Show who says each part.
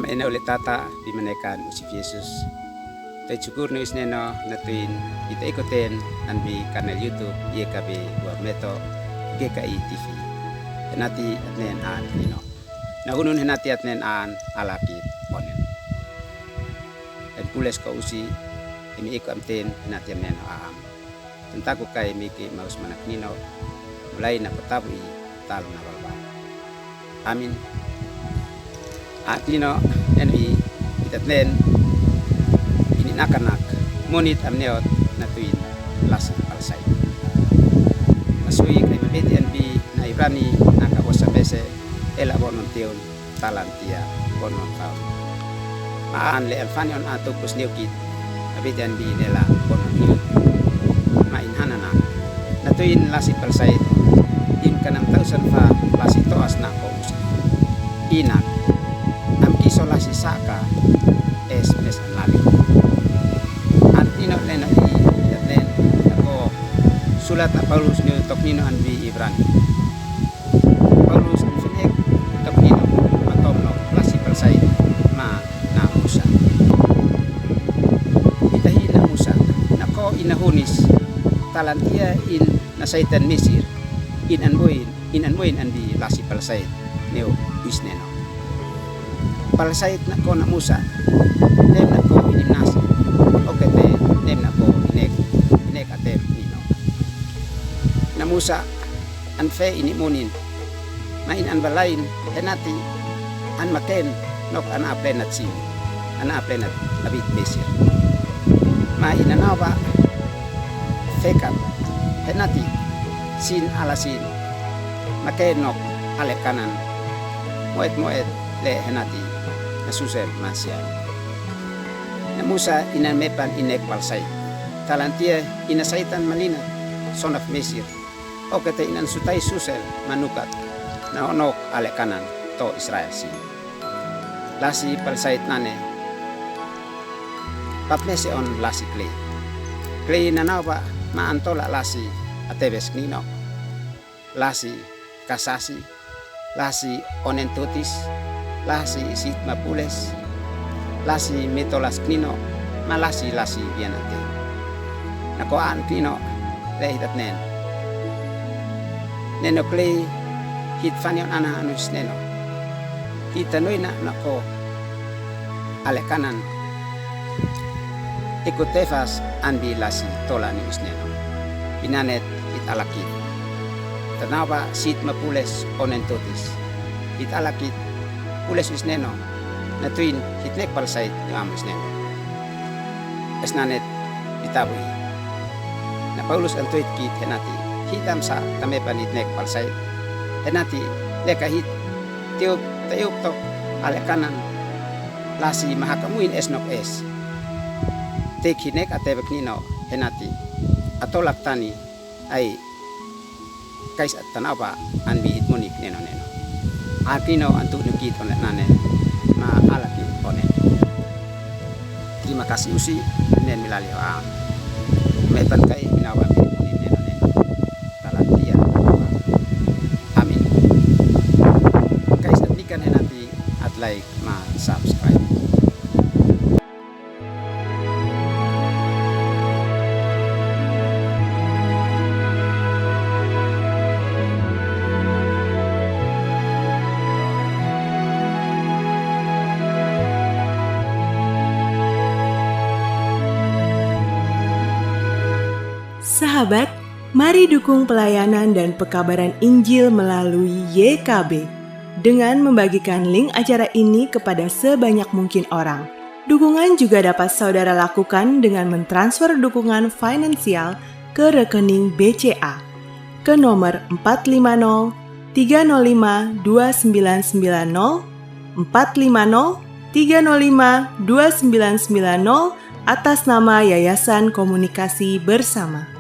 Speaker 1: maina ulit tata di menekan usip Yesus. Tay syukur ni isneno natuin kita ikutin anbi kanal YouTube YKB buat meto GKI TV. Henati atnen an ino. Nahunun henati atnen an alakit onen. Dan pules ko usi imi iko amten henati amnen aam. Tentaku kay miki maus manak nino mulai na patabi talong na balba. Amin. At nino neni itatnen ini nakanak munit amneot natuin las alsay. Masui kay mabeti anbi na Ibrani nakawasa bese ela bonon tion talantia bonon tao. Maan le alfanion ato kusniukit mabeti anbi nela bonon niut. Main hanana natuin lasi palsay im kanam tausan fa lasi toas na ko usa. Inak isolasi saka es an lali. At ino lena len ako sulat na Paulus ni tok nino anbi Ibrani. Paulus ang finek tok nino matomno lasi palsay ma na musa. Itahi na musa nako inahunis talantia in nasaitan Mesir in anmoin anbi lasi palsay neo isneno. Palasait na ko na musa nem na ko inimnasi okay te nem na ko inek atem nino na musa an fe inimunin main an balain henati an maken nok an aplenat sim an aplenat abit Mesir ma inanawa fekat henati sin alasin maken nok ale kanan moet le henati nasusel masya. Na Musa inan mepan inek palsay. Talantia inasaitan malina son of Mesir. O kata inan sutay susel manukat na onok ale kanan to Israel si. Lasi palsayt nane. Papmese on lasi klei. Klei nanawa maantola lasi atebes nino. Lasi kasasi. Lasi onentutis. Lasi isit mapules, lasi metolas knino, malasi bianate. Nakoan knino lehitat nen. Neno klei hit fanion ana anus neno. Hitanoi na nako ale kanan. Ikutefas anbi lasi tola ni usneno. Inanet hit alakit. Tanawa sit mapules onentotis. Hit alakit pules isneno natuin hitnek palsait ngam isneno esnanet itaboy na Paulus antuit kit henati hitam sa tame panitnek palsait henati leka hit tiup to ale kanan lasi mahakamuin esnok es tek hinek atebek nino henati atolak tani ay kais at tanawa anbi hitmonik neno Akino antuk nukit onet nane ma alaki onet. Terima kasih usi nen milali am. Mepan kai minawan onet nen talantia. Amin. Kai satikan nanti at like ma subscribe.
Speaker 2: Sahabat, mari dukung pelayanan dan pekabaran Injil melalui YKB dengan membagikan link acara ini kepada sebanyak mungkin orang. Dukungan juga dapat saudara lakukan dengan mentransfer dukungan finansial ke rekening BCA ke nomor 450 305 2990 450 305 2990 atas nama Yayasan Komunikasi Bersama.